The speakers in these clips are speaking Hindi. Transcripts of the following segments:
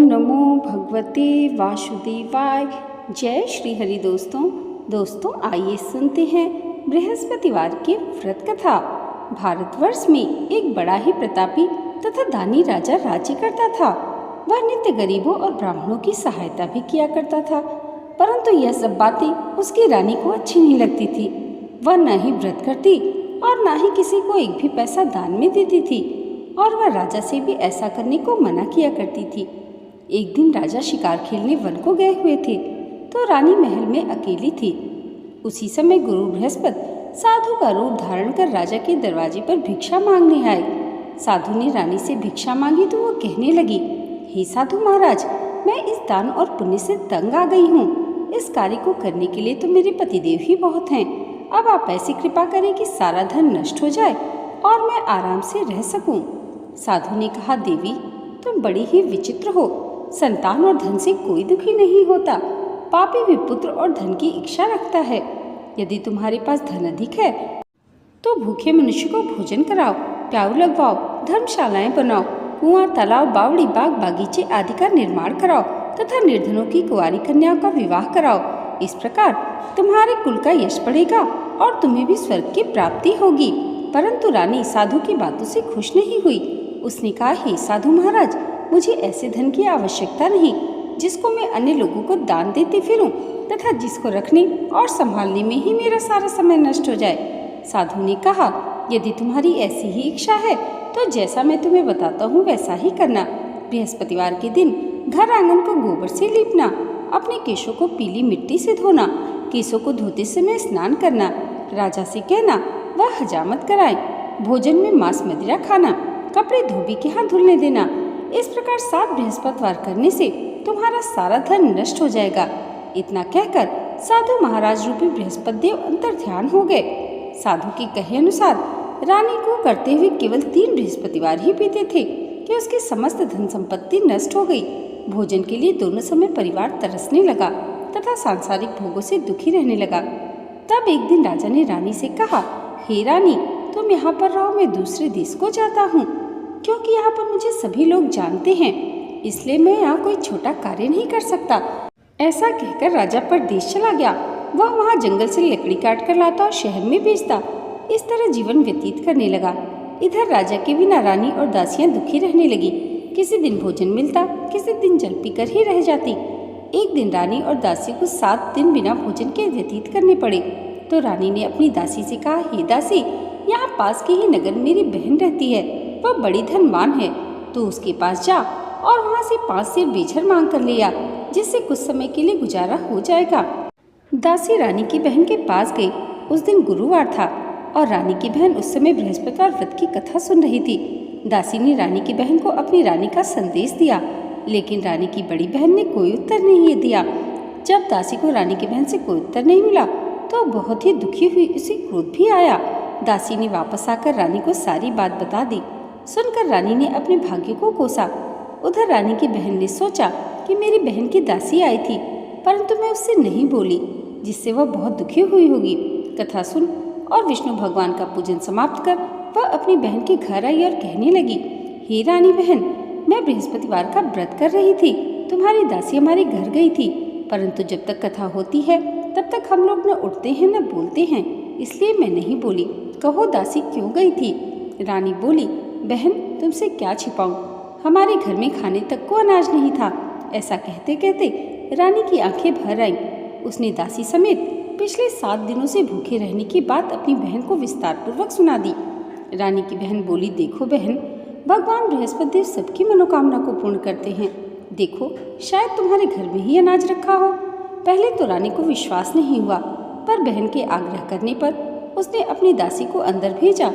नमो भगवते वासुदेवाय। जय श्री हरि। दोस्तों आइए सुनते हैं बृहस्पतिवार की व्रत कथा। भारतवर्ष में एक बड़ा ही प्रतापी तथा दानी राजा राज्य करता था। वह नित्य गरीबों और ब्राह्मणों की सहायता भी किया करता था, परंतु यह सब बातें उसकी रानी को अच्छी नहीं लगती थी। वह न ही व्रत करती और न ही किसी को एक भी पैसा दान में देती थी, और वह राजा से भी ऐसा करने को मना किया करती थी। एक दिन राजा शिकार खेलने वन को गए हुए थे, तो रानी महल में अकेली थी। उसी समय गुरु बृहस्पति साधु का रूप धारण कर राजा के दरवाजे पर भिक्षा मांगने आए। साधु ने रानी से भिक्षा मांगी तो वो कहने लगी, हे साधु महाराज, मैं इस दान और पुण्य से तंग आ गई हूँ। इस कार्य को करने के लिए तो मेरे पतिदेव ही बहुत हैं। अब आप ऐसी कृपा करें कि सारा धन नष्ट हो जाए और मैं आराम से रह सकूं। साधु ने कहा, देवी, तुम बड़ी ही विचित्र हो। संतान और धन से कोई दुखी नहीं होता। पापी भी पुत्र और धन की इच्छा रखता है। यदि तुम्हारे पास धन अधिक है तो भूखे मनुष्य को भोजन कराओ, प्याऊ लगवाओ, धर्मशालाएं बनाओ, कुआं, तालाब, बावड़ी, बाग, बागीचे आदि का निर्माण कराओ तथा निर्धनों की कुंवारी कन्याओं का विवाह कराओ। इस प्रकार तुम्हारे कुल का यश बढ़ेगा और तुम्हें भी स्वर्ग की प्राप्ति होगी। परंतु रानी साधु की बातों से खुश नहीं हुई। उसने कहा, हे साधु महाराज, मुझे ऐसे धन की आवश्यकता नहीं जिसको मैं अन्य लोगों को दान देते फिरूं तथा जिसको रखने और संभालने में ही मेरा सारा समय नष्ट हो जाए। साधु ने कहा, यदि तुम्हारी ऐसी ही इच्छा है तो जैसा मैं तुम्हें बताता हूँ वैसा ही करना। बृहस्पतिवार के दिन घर आंगन को गोबर से लीपना, अपने केशों को पीली मिट्टी से धोना, केशों को धोते समय स्नान करना, राजा से कहना वह हजामत कराए, भोजन में मांस मदिरा खाना, कपड़े धोबी के हाथ धुलने देना। इस प्रकार 7 बृहस्पतिवार करने से तुम्हारा सारा धन नष्ट हो जाएगा। इतना कहकर साधु महाराज रूपी बृहस्पति देव अंतर ध्यान हो गए। साधु के कहे अनुसार रानी को करते हुए केवल 3 बृहस्पतिवार ही बीते थे कि उसकी समस्त धन संपत्ति नष्ट हो गई। भोजन के लिए दोनों समय परिवार तरसने लगा तथा सांसारिक भोगों से दुखी रहने लगा। तब एक दिन राजा ने रानी से कहा, हे रानी, तुम यहाँ पर रहो, मैं दूसरे देश को जाता हूँ, क्योंकि यहाँ पर मुझे सभी लोग जानते हैं, इसलिए मैं यहाँ कोई छोटा कार्य नहीं कर सकता। ऐसा कहकर राजा परदेश चला गया। वह वहाँ जंगल से लकड़ी काट कर लाता और शहर में बेचता। इस तरह जीवन व्यतीत करने लगा। इधर राजा के बिना रानी और दासियां दुखी रहने लगी। किसी दिन भोजन मिलता, किसी दिन जल पीकर ही रह जाती। एक दिन रानी और दासी को 7 दिन बिना भोजन के व्यतीत करने पड़े। तो रानी ने अपनी दासी से कहा, हे दासी, यहाँ पास के ही नगर मेरी बहन रहती है, वह बड़ी धनवान है, तो उसके पास जा और वहाँ से 5 सेर बेझर मांग कर ले आ, जिससे कुछ समय के लिए गुजारा हो जाएगा। दासी रानी की बहन के पास गई। उस दिन गुरुवार था और रानी की बहन उस समय बृहस्पतिवार व्रत की कथा सुन रही थी। दासी ने रानी की बहन को अपनी रानी का संदेश दिया, लेकिन रानी की बड़ी बहन ने कोई उत्तर नहीं दिया। जब दासी को रानी की बहन से कोई उत्तर नहीं मिला तो बहुत ही दुखी हुई, उसे क्रोध भी आया। दासी ने वापस आकर रानी को सारी बात बता दी। सुनकर रानी ने अपने भाग्य को कोसा। उधर रानी की बहन ने सोचा कि मेरी बहन की दासी आई थी, परंतु मैं उससे नहीं बोली, जिससे वह बहुत दुखी हुई होगी। कथा सुन और विष्णु भगवान का पूजन समाप्त कर वह अपनी बहन के घर आई और कहने लगी, हे रानी बहन, मैं बृहस्पतिवार का व्रत कर रही थी, तुम्हारी दासी हमारे घर गई थी, परंतु जब तक कथा होती है तब तक हम लोग न उठते हैं न बोलते हैं, इसलिए मैं नहीं बोली। कहो दासी क्यों गई थी? रानी बोली, बहन, तुमसे क्या छिपाऊं, हमारे घर में खाने तक को अनाज नहीं था। ऐसा कहते कहते रानी की आंखें भर आईं। उसने दासी समेत पिछले 7 दिनों से भूखे रहने की बात अपनी बहन को विस्तार पूर्वक सुना दी। रानी की बहन बोली, देखो बहन, भगवान बृहस्पति देव सबकी मनोकामना को पूर्ण करते हैं। देखो, शायद तुम्हारे घर में ही अनाज रखा हो। पहले तो रानी को विश्वास नहीं हुआ, पर बहन के आग्रह करने पर उसने अपनी दासी को अंदर भेजा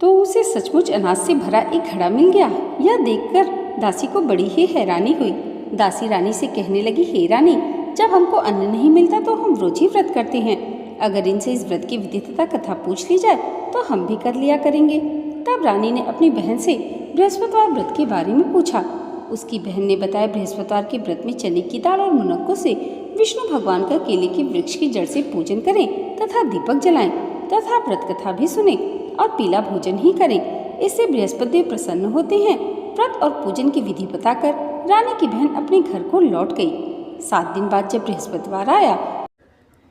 तो उसे सचमुच अनाज से भरा एक घड़ा मिल गया। यह देखकर दासी को बड़ी ही हैरानी हुई। दासी रानी से कहने लगी, हे रानी, जब हमको अन्न नहीं मिलता तो हम रोज ही व्रत करते हैं। अगर इनसे इस व्रत की विधि तथा कथा पूछ ली जाए तो हम भी कर लिया करेंगे। तब रानी ने अपनी बहन से बृहस्पतिवार व्रत के बारे में पूछा। उसकी बहन ने बताया, बृहस्पतिवार के व्रत में चने की दाल और मुनक्कों से विष्णु भगवान का केले के वृक्ष की जड़ से पूजन करें तथा दीपक जलाएं तथा व्रत कथा भी सुने और पीला भोजन ही करें। इससे बृहस्पति देव प्रसन्न होते हैं व्रत और पूजन की विधि बताकर रानी की बहन अपने घर को लौट गई। 7 दिन बाद जब बृहस्पतिवार आया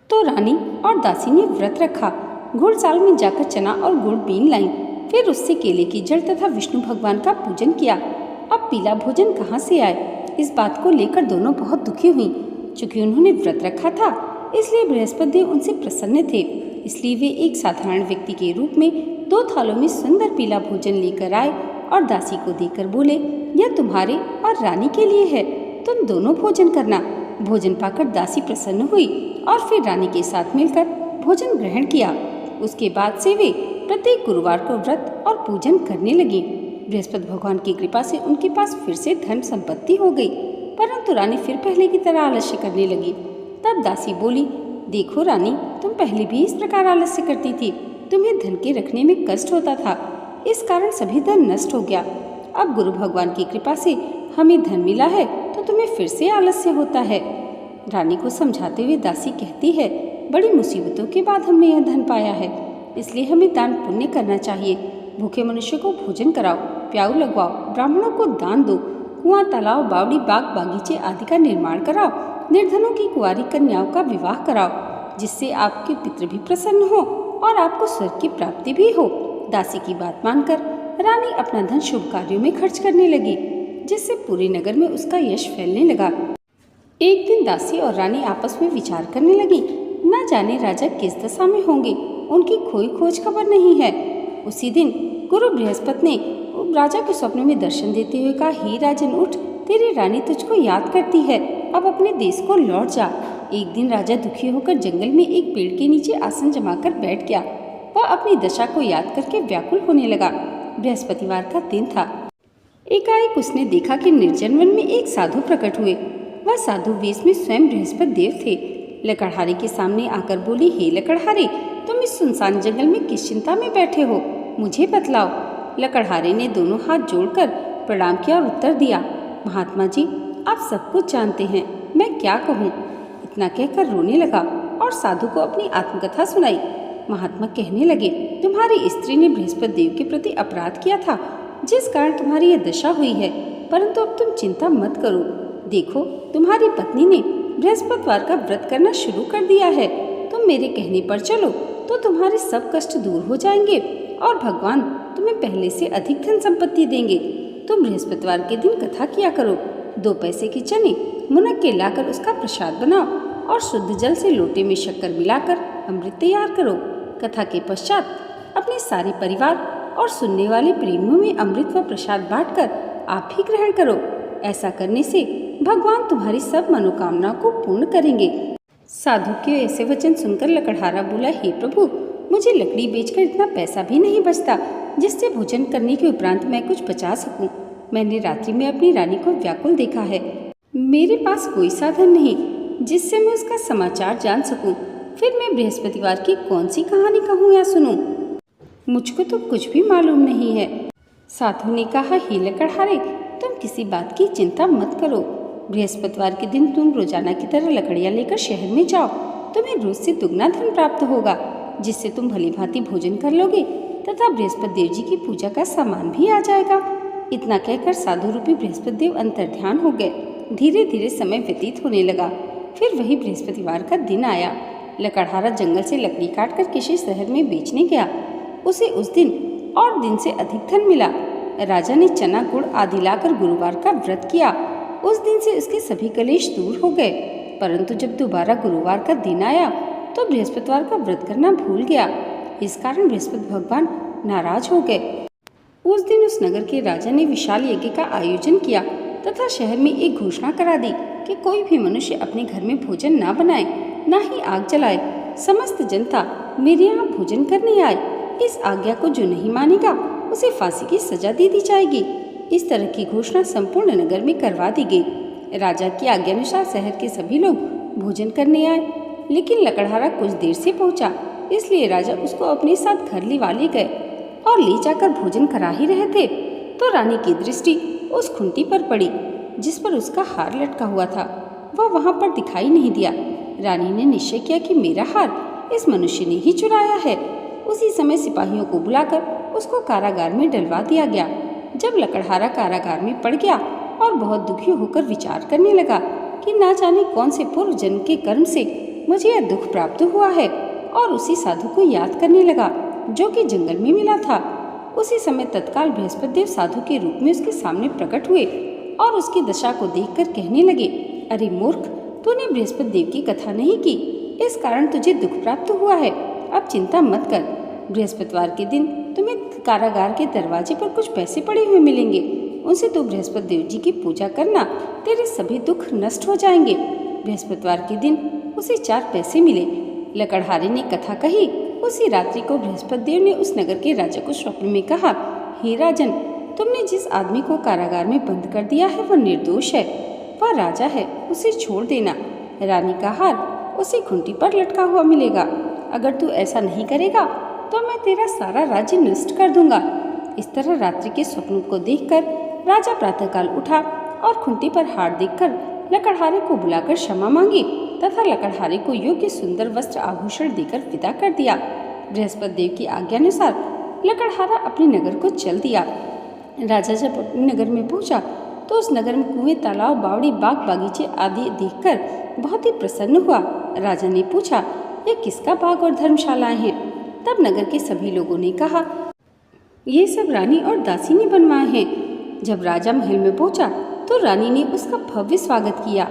तो रानी और दासी ने व्रत रखा। घुड़साल में जाकर चना और गुड़ बीन लाई, फिर उससे केले की जड़ तथा विष्णु भगवान का पूजन किया। अब पीला भोजन कहाँ से आए, इस बात को लेकर दोनों बहुत दुखी हुई। चूंकि उन्होंने व्रत रखा था इसलिए बृहस्पति देव उनसे प्रसन्न थे, इसलिए वे एक साधारण व्यक्ति के रूप में 2 थालों में सुंदर पीला भोजन लेकर आए और दासी को देकर बोले, यह तुम्हारे और रानी के लिए है, तुम दोनों भोजन करना। भोजन पाकर दासी प्रसन्न हुई और फिर रानी के साथ मिलकर भोजन ग्रहण किया। उसके बाद से वे प्रत्येक गुरुवार को व्रत और पूजन करने लगी। बृहस्पति भगवान की कृपा से उनके पास फिर से धन संपत्ति हो गई, परंतु रानी फिर पहले की तरह आलस्य करने लगी। तब दासी बोली, देखो रानी, तुम पहले भी इस प्रकार आलस्य करती थी, तुम्हें धन के रखने में कष्ट होता था, इस कारण सभी धन नष्ट हो गया। अब गुरु भगवान की कृपा से हमें धन मिला है तो तुम्हें फिर से आलस्य होता है। रानी को समझाते हुए दासी कहती है, बड़ी मुसीबतों के बाद हमने यह धन पाया है, इसलिए हमें दान पुण्य करना चाहिए। भूखे मनुष्य को भोजन कराओ, प्याऊ लगवाओ, ब्राह्मणों को दान दो, कुआं, तालाब, बावड़ी, बाग, बागीचे आदि का निर्माण कराओ, निर्धनों की कुंवारी कन्याओं का विवाह कराओ, जिससे आपके पितृ भी प्रसन्न हो और आपको स्वर्ग की प्राप्ति भी हो। दासी की बात मानकर रानी अपना धन शुभ कार्यों में खर्च करने लगी, जिससे पूरे नगर में उसका यश फैलने लगा। एक दिन दासी और रानी आपस में विचार करने लगी, न जाने राजा किस दशा में होंगे, उनकी कोई खोज खबर नहीं है। उसी दिन गुरु बृहस्पति ने राजा के स्वप्न में दर्शन देते हुए कहा, हे राजन उठ, तेरी रानी तुझको याद करती है, अब अपने देश को लौट जा। एक दिन राजा दुखी होकर जंगल में एक पेड़ के नीचे आसन जमाकर बैठ गया। वह अपनी दशा को याद करके व्याकुल होने लगा। बृहस्पतिवार का दिन था। एकाएक उसने देखा कि निर्जन वन में एक साधु प्रकट हुए। वह साधु वेश में स्वयं बृहस्पति देव थे। लकड़हारे के सामने आकर बोली, हे लकड़हारे, तुम इस सुनसान जंगल में किस चिंता में बैठे हो, मुझे बतलाओ। लकड़हारे ने दोनों हाथ जोड़कर प्रणाम किया और उत्तर दिया, महात्मा जी, आप सब कुछ जानते हैं, मैं क्या कहूँ। इतना कहकर रोने लगा और साधु को अपनी आत्मकथा सुनाई। महात्मा कहने लगे, तुम्हारी स्त्री ने बृहस्पति देव के प्रति अपराध किया था, जिस कारण तुम्हारी यह दशा हुई है, परंतु अब तुम चिंता मत करो। देखो, तुम्हारी पत्नी ने बृहस्पतिवार का व्रत करना शुरू कर दिया है। तुम मेरे कहने पर चलो तो तुम्हारे सब कष्ट दूर हो जाएंगे और भगवान तुम्हें पहले से अधिक धन संपत्ति देंगे। तुम बृहस्पतिवार के दिन कथा किया करो। 2 पैसे के चने मुनक के लाकर उसका प्रसाद बनाओ और शुद्ध जल से लोटे में शक्कर मिलाकर अमृत तैयार करो। कथा के पश्चात अपने सारे परिवार और सुनने वाले प्रेमियों में अमृत व प्रसाद बांटकर आप भी ग्रहण करो। ऐसा करने से भगवान तुम्हारी सब मनोकामनाओं को पूर्ण करेंगे। साधु के ऐसे वचन सुनकर लकड़हारा बोला, हे प्रभु, मुझे लकड़ी बेचकर इतना पैसा भी नहीं बचता जिससे भोजन करने के उपरांत मैं कुछ बचा सकूं। मैंने रात्रि में अपनी रानी को व्याकुल देखा है। मेरे पास कोई साधन नहीं जिससे मैं उसका समाचार जान सकूं। फिर मैं बृहस्पतिवार की कौन सी कहानी कहूँ या सुनूं? मुझको तो कुछ भी मालूम नहीं है। साधु ने कहा, हे लकड़हारे, तुम किसी बात की चिंता मत करो। बृहस्पतिवार के दिन तुम रोजाना की तरह लकड़ियाँ लेकर शहर में जाओ। तुम्हें रोज से दुगना धन प्राप्त होगा, जिससे तुम भली भांति भोजन कर लोगे तथा बृहस्पति देव जी की पूजा का सामान भी आ जाएगा। इतना कहकर साधु रूपी बृहस्पति देव अंतर्ध्यान हो गए। धीरे धीरे समय व्यतीत होने लगा। फिर वही बृहस्पतिवार का दिन आया। लकड़हारा जंगल से लकड़ी काटकर किसी शहर में बेचने गया। उसे उस दिन और दिन से अधिक धन मिला। राजा ने चना गुड़ आदि लाकर गुरुवार का व्रत किया। उस दिन से उसके सभी कलेश दूर हो गए। परंतु जब दोबारा गुरुवार का दिन आया तो बृहस्पतिवार का व्रत करना भूल गया। इस कारण बृहस्पति भगवान नाराज हो गए। उस दिन उस नगर के राजा ने विशाल यज्ञ का आयोजन किया तथा शहर में एक घोषणा करा दी कि कोई भी मनुष्य अपने घर में भोजन ना बनाए, ना ही आग जलाए। समस्त जनता मेरे यहाँ भोजन करने आए। इस आज्ञा को जो नहीं मानेगा उसे फांसी की सजा दे दी जाएगी। इस तरह की घोषणा संपूर्ण नगर में करवा दी गई। राजा की आज्ञानुसार शहर के सभी लोग भोजन करने आए, लेकिन लकड़हारा कुछ देर से पहुंचा, इसलिए राजा उसको अपने साथ घर लिवा ले गए और ले जाकर भोजन करा ही रहे थे तो रानी की दृष्टि उस खुंटी पर पड़ी जिस पर उसका हार लटका हुआ था। वह वहां पर दिखाई नहीं दिया। रानी ने निश्चय किया कि मेरा हार इस मनुष्य ने ही चुराया है। उसी समय सिपाहियों को बुलाकर उसको कारागार में डलवा दिया गया। जब लकड़हारा कारागार में पड़ गया और बहुत दुखी होकर विचार करने लगा कि ना जाने कौन से पूर्व जन्म के कर्म से मुझे यह दुख प्राप्त हुआ है, और उसी साधु को याद करने लगा जो कि जंगल में मिला था। उसी समय तत्काल बृहस्पति देव साधु के रूप में उसके सामने प्रकट हुए और उसकी दशा को देखकर कहने लगे, अरे मूर्ख, तूने बृहस्पति देव की कथा नहीं की, इस कारण तुझे दुख प्राप्त हुआ है। अब चिंता मत कर, बृहस्पतिवार के दिन तुम्हें कारागार के दरवाजे पर कुछ पैसे पड़े हुए मिलेंगे, उनसे तू बृहस्पति देव जी की पूजा करना, तेरे सभी दुख नष्ट हो जाएंगे। बृहस्पतिवार के दिन उसे 4 पैसे मिले। लकड़हारे ने कथा कही। उसी रात्रि को बृहस्पति देव ने उस नगर के राजा को स्वप्न में कहा, हे राजन, तुमने जिस आदमी को कारागार में बंद कर दिया है वह निर्दोष है, वह राजा है, उसे छोड़ देना। रानी का हार उसे खूंटी पर लटका हुआ मिलेगा। अगर तू ऐसा नहीं करेगा तो मैं तेरा सारा राज्य नष्ट कर दूंगा। इस तरह रात्रि के स्वप्न को देखकर राजा प्रातःकाल उठा और खूंटी पर हार देखकर लकड़हारे को बुलाकर क्षमा मांगी तथा लकड़हारे को योग्य सुंदर वस्त्र आभूषण देकर विदा कर दिया। बृहस्पति देव की आज्ञानुसार लकड़हारा अपने नगर को चल दिया। राजा जब अपने नगर में पहुंचा तो उस नगर में कुएं, तालाब, बावड़ी, बाग, बागीचे आदि देखकर बहुत ही प्रसन्न हुआ। राजा ने पूछा, ये किसका बाग और धर्मशालाएं हैं? तब नगर के सभी लोगों ने कहा, ये सब रानी और दासी ने बनवाए हैं। जब राजा महल में पहुंचा तो रानी ने उसका भव्य स्वागत किया।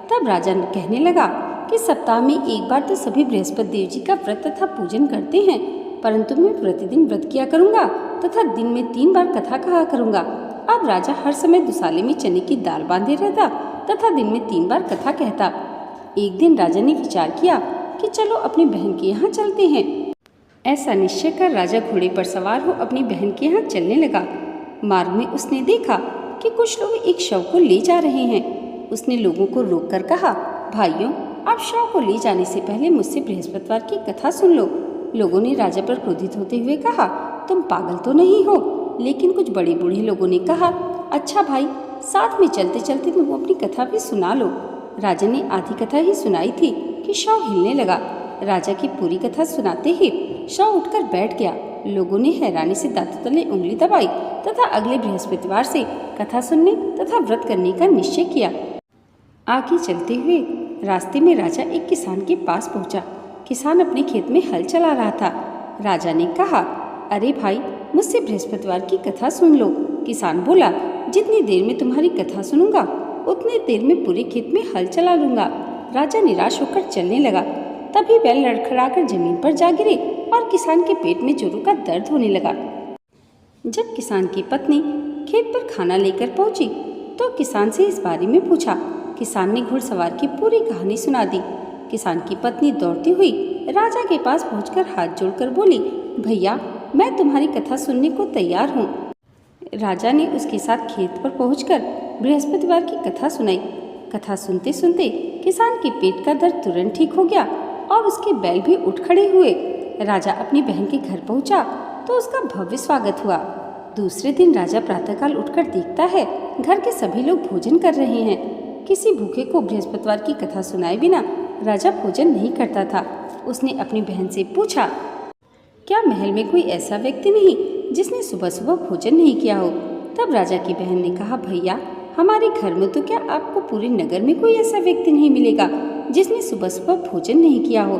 तब राजा कहने लगा कि सप्ताह में एक बार तो सभी बृहस्पति देव जी का व्रत तथा पूजन करते हैं, परंतु मैं प्रतिदिन व्रत किया करूंगा तथा दिन में 3 बार कथा कहा करूंगा। अब राजा हर समय दुसाले में चने की दाल बांधे रहता तथा दिन में 3 बार कथा कहता। एक दिन राजा ने विचार किया कि चलो अपनी बहन के यहाँ चलते हैं। ऐसा निश्चय कर राजा घोड़े पर सवार हो अपनी बहन के यहाँ चलने लगा। मार्ग में उसने देखा कि कुछ लोग एक शव को ले जा रहे हैं। उसने लोगों को रोककर कहा, भाइयों, आप शव को ले जाने से पहले मुझसे बृहस्पतिवार की कथा सुन लो। लोगों ने राजा पर क्रोधित होते हुए कहा, तुम पागल तो नहीं हो? लेकिन कुछ बड़े बूढ़े लोगों ने कहा, अच्छा भाई, साथ में चलते चलते तुम अपनी कथा भी सुना लो। राजा ने आधी कथा ही सुनाई थी कि शव हिलने लगा। राजा की पूरी कथा सुनाते ही शव उठकर बैठ गया। लोगों ने हैरानी से दांतों तले उंगली दबाई तथा अगले बृहस्पतिवार से कथा सुनने तथा व्रत करने का निश्चय किया। आगे चलते हुए रास्ते में राजा एक किसान के पास पहुंचा। किसान अपने खेत में हल चला रहा था। राजा ने कहा, अरे भाई, मुझसे बृहस्पतिवार की कथा सुन लो। किसान बोला, जितनी देर में तुम्हारी कथा सुनूंगा उतनी देर में पूरे खेत में हल चला लूंगा। राजा निराश होकर चलने लगा। तभी बैल लड़खड़ाकर जमीन पर जा गिरे और किसान के पेट में जोरों का दर्द होने लगा। जब किसान की पत्नी खेत पर खाना लेकर पहुंची तो किसान से इस बारे में पूछा। किसान ने घुड़सवार की पूरी कहानी सुना दी। किसान की पत्नी दौड़ती हुई राजा के पास पहुंचकर हाथ जोड़कर बोली, भैया, मैं तुम्हारी कथा सुनने को तैयार हूँ। राजा ने उसके साथ खेत पर पहुंचकर बृहस्पतिवार की कथा सुनाई। कथा सुनते सुनते किसान के पेट का दर्द तुरंत ठीक हो गया और उसके बैल भी उठ खड़े हुए। राजा अपनी बहन के घर पहुंचा तो उसका भव्य स्वागत हुआ। दूसरे दिन राजा प्रातःकाल उठकर देखता है घर के सभी लोग भोजन कर रहे हैं। किसी भूखे को बृहस्पतिवार की कथा सुनाए बिना राजा भोजन नहीं करता था। उसने अपनी बहन से पूछा, क्या महल में कोई ऐसा व्यक्ति नहीं जिसने सुबह सुबह भोजन नहीं किया हो? तब राजा की बहन ने कहा, भैया, हमारे घर में तो क्या आपको पूरे नगर में कोई ऐसा व्यक्ति नहीं मिलेगा जिसने सुबह सुबह भोजन नहीं किया हो।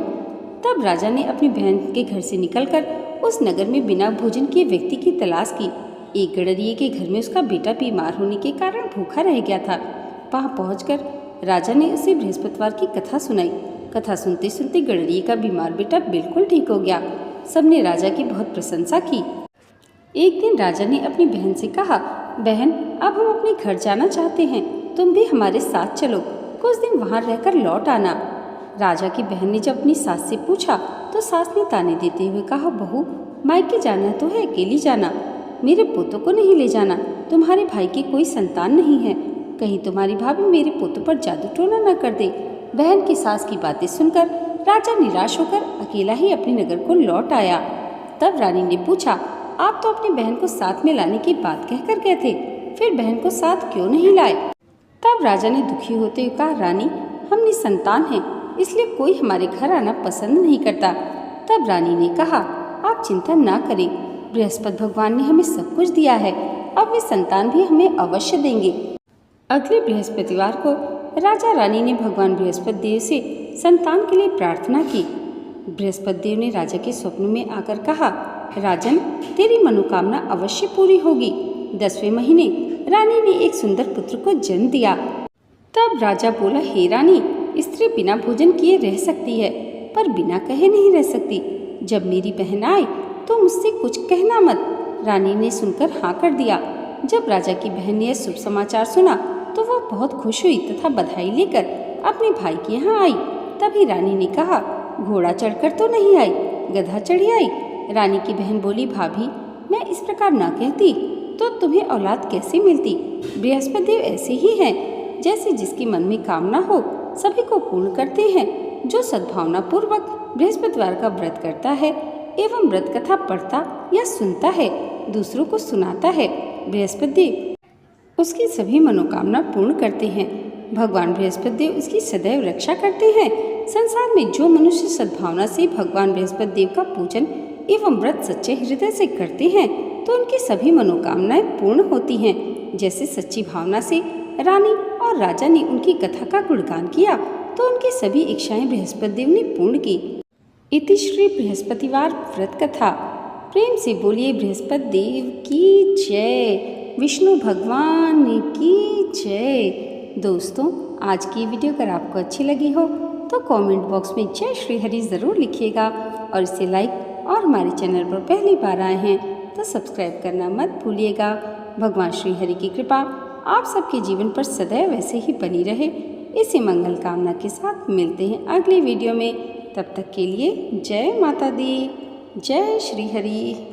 तब राजा ने अपनी बहन के घर से निकलकर उस नगर में बिना भोजन किए व्यक्ति की तलाश की। एक गडरिये के घर में उसका बेटा बीमार होने के कारण भूखा रह गया था। वहां पहुंचकर राजा ने उसे बृहस्पतिवार की कथा सुनाई। कथा सुनते सुनते गडरिये का बीमार बेटा बिल्कुल ठीक हो गया। सबने राजा की बहुत प्रशंसा की। एक दिन राजा ने अपनी बहन से कहा, बहन, अब हम अपने घर जाना चाहते हैं, तुम भी हमारे साथ चलो, कुछ दिन वहां रहकर लौट आना। राजा की बहन ने जब अपनी सास से पूछा तो सास ने ताने देते हुए कहा, बहू, मायके जाना तो है, अकेली जाना, मेरे पोतों को नहीं ले जाना। तुम्हारे भाई की कोई संतान नहीं है, कहीं तुम्हारी भाभी मेरे पोतों पर जादू टोना न कर दे। बहन की सास की बातें सुनकर राजा निराश होकर अकेला ही अपने नगर को लौट आया। तब रानी ने पूछा, आप तो अपनी बहन को साथ में लाने की बात कहकर गए थे, फिर बहन को साथ क्यों नहीं लाए? तब राजा ने दुखी होते हुए कहा, रानी, हम निसंतान हैं, इसलिए कोई हमारे घर आना पसंद नहीं करता। तब रानी ने कहा, आप चिंता ना करें, बृहस्पति भगवान ने हमें सब कुछ दिया है, अब वे संतान भी हमें अवश्य देंगे। अगले बृहस्पतिवार को राजा रानी ने भगवान बृहस्पति देव से संतान के लिए प्रार्थना की। बृहस्पति देव ने राजा के स्वप्न में आकर कहा, राजन, तेरी मनोकामना अवश्य पूरी होगी। 10वें महीने रानी ने एक सुंदर पुत्र को जन्म दिया। तब राजा बोला, हे रानी, स्त्री बिना भोजन किए रह सकती है, पर बिना कहे नहीं रह सकती। जब मेरी बहन आए तो मुझसे कुछ कहना मत। रानी ने सुनकर हाँ कर दिया। जब राजा की बहन ने यह शुभ समाचार सुना तो वह बहुत खुश हुई तथा बधाई लेकर अपने भाई के यहाँ आई। तभी रानी ने कहा, घोड़ा चढ़कर तो नहीं आई, गधा चढ़ी आई। रानी की बहन बोली, भाभी, मैं इस प्रकार न कहती तो तुम्हें औलाद कैसे मिलती। बृहस्पति देव ऐसे ही हैं, जैसे जिसके मन में कामना हो सभी को पूर्ण करते हैं। जो सद्भावना पूर्वक बृहस्पतिवार का व्रत करता है एवं व्रत कथा पढ़ता या सुनता है, दूसरों को सुनाता है, बृहस्पति देव उसकी सभी मनोकामना पूर्ण करते हैं। भगवान बृहस्पति देव उसकी सदैव रक्षा करते हैं। संसार में जो मनुष्य सद्भावना से भगवान बृहस्पति देव का पूजन एवं व्रत सच्चे हृदय से करते हैं तो उनकी सभी मनोकामनाएं पूर्ण होती हैं। जैसे सच्ची भावना से रानी और राजा ने उनकी कथा का गुणगान किया तो उनकी सभी इच्छाएं बृहस्पति देव ने पूर्ण की। इति श्री बृहस्पतिवार व्रत कथा। प्रेम से बोलिए बृहस्पति देव की जय, विष्णु भगवान की जय। दोस्तों, आज की वीडियो अगर आपको अच्छी लगी हो तो कमेंट बॉक्स में जय श्री हरि ज़रूर लिखिएगा और इसे लाइक और हमारे चैनल पर पहली बार आए हैं तो सब्सक्राइब करना मत भूलिएगा। भगवान श्री हरि की कृपा आप सबके जीवन पर सदैव ऐसे ही बनी रहे, इसी मंगल कामना के साथ मिलते हैं अगली वीडियो में। तब तक के लिए जय माता दी, जय श्री हरि।